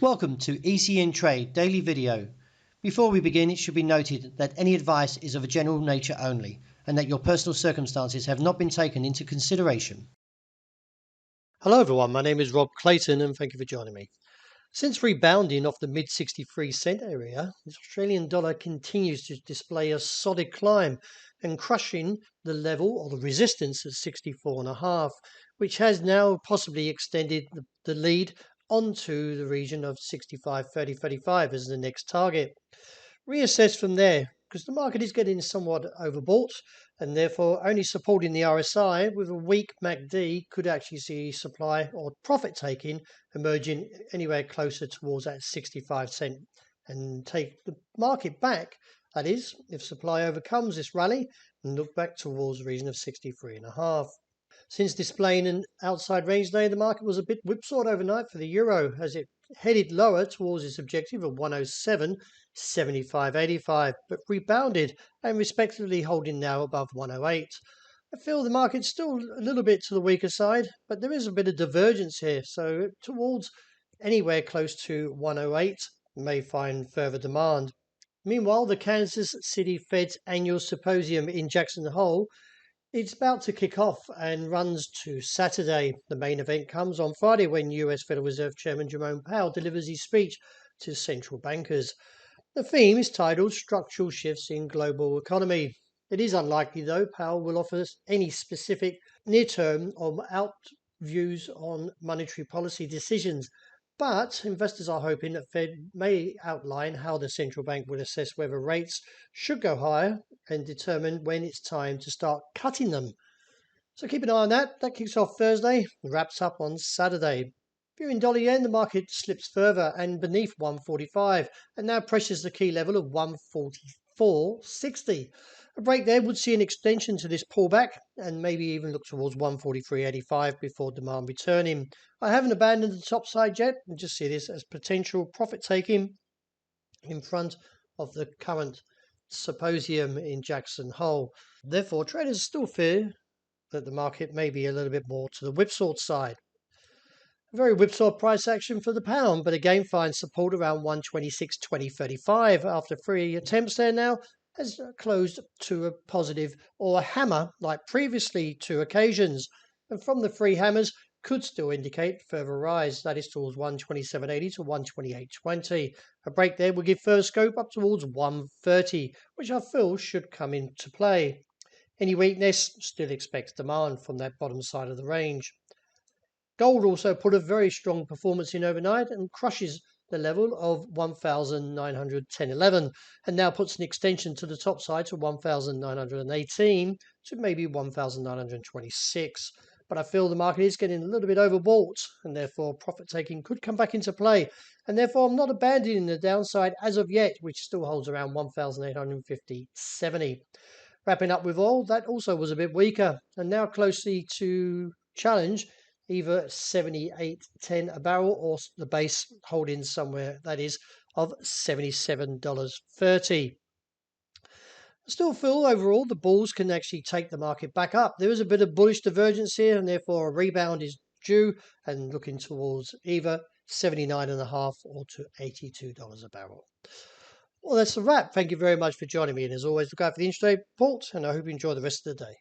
Welcome to ECN Trade Daily Video. Before we begin, it should be noted that any advice is of a general nature only and that your personal circumstances have not been taken into consideration. Hello everyone, my name is Rob Clayton and thank you for joining me. Since rebounding off the mid 63 cent area, the Australian dollar continues to display a solid climb and crushing the level or the resistance at 64.5, which has now possibly extended the lead onto the region of 65.30-35 as the next target. Reassess from there because the market is getting somewhat overbought and therefore only supporting the RSI with a weak MACD could actually see supply or profit taking emerging anywhere closer towards that 65 cent and take the market back. That is, if supply overcomes this rally and look back towards the region of 63.5. Since displaying an outside range day, the market was a bit whipsawed overnight for the euro as it headed lower towards its objective of 107.7585, but rebounded and respectively holding now above 108. I feel the market's still a little bit to the weaker side, but there is a bit of divergence here, so towards anywhere close to 108 may find further demand. Meanwhile, the Kansas City Fed's annual symposium in Jackson Hole, it's about to kick off and runs to Saturday. The main event comes on Friday when US Federal Reserve Chairman Jerome Powell delivers his speech to central bankers. The theme is titled Structural Shifts in Global Economy. It is unlikely, though, Powell will offer any specific near-term or out views on monetary policy decisions. But investors are hoping that Fed may outline how the central bank will assess whether rates should go higher and determine when it's time to start cutting them. So keep an eye on that. That kicks off Thursday, wraps up on Saturday. Viewing dollar yen, the market slips further and beneath 145 and now pressures the key level of 144.60. A break there would see an extension to this pullback and maybe even look towards 143.85 before demand returning. I haven't abandoned the top side yet and just see this as potential profit taking in front of the current symposium in Jackson Hole. Therefore, traders still fear that the market may be a little bit more to the whipsawed side. Very whipsaw price action for the pound, but again finds support around 126.20-35 after 3 attempts there now has closed to a positive or a hammer like previously 2 occasions, and from the 3 hammers could still indicate further rise, that is towards 127.80 to 128.20. A break there will give further scope up towards 130, which I feel should come into play. Any weakness still expects demand from that bottom side of the range. Gold also put a very strong performance in overnight and crushes the level of 1,910.11 and now puts an extension to the top side to 1,918 to maybe 1,926. But I feel the market is getting a little bit overbought and therefore profit taking could come back into play. And therefore I'm not abandoning the downside as of yet, which still holds around 1,850.70. Wrapping up with oil, that also was a bit weaker and now closely to challenge either 78.10 a barrel or the base holding somewhere that is of $77.30. I still feel overall the bulls can actually take the market back up. There is a bit of bullish divergence here and therefore a rebound is due and looking towards either 79.5 or to $82 a barrel. Well, that's a wrap. Thank you very much for joining me, and as always, look out for the intraday report and I hope you enjoy the rest of the day.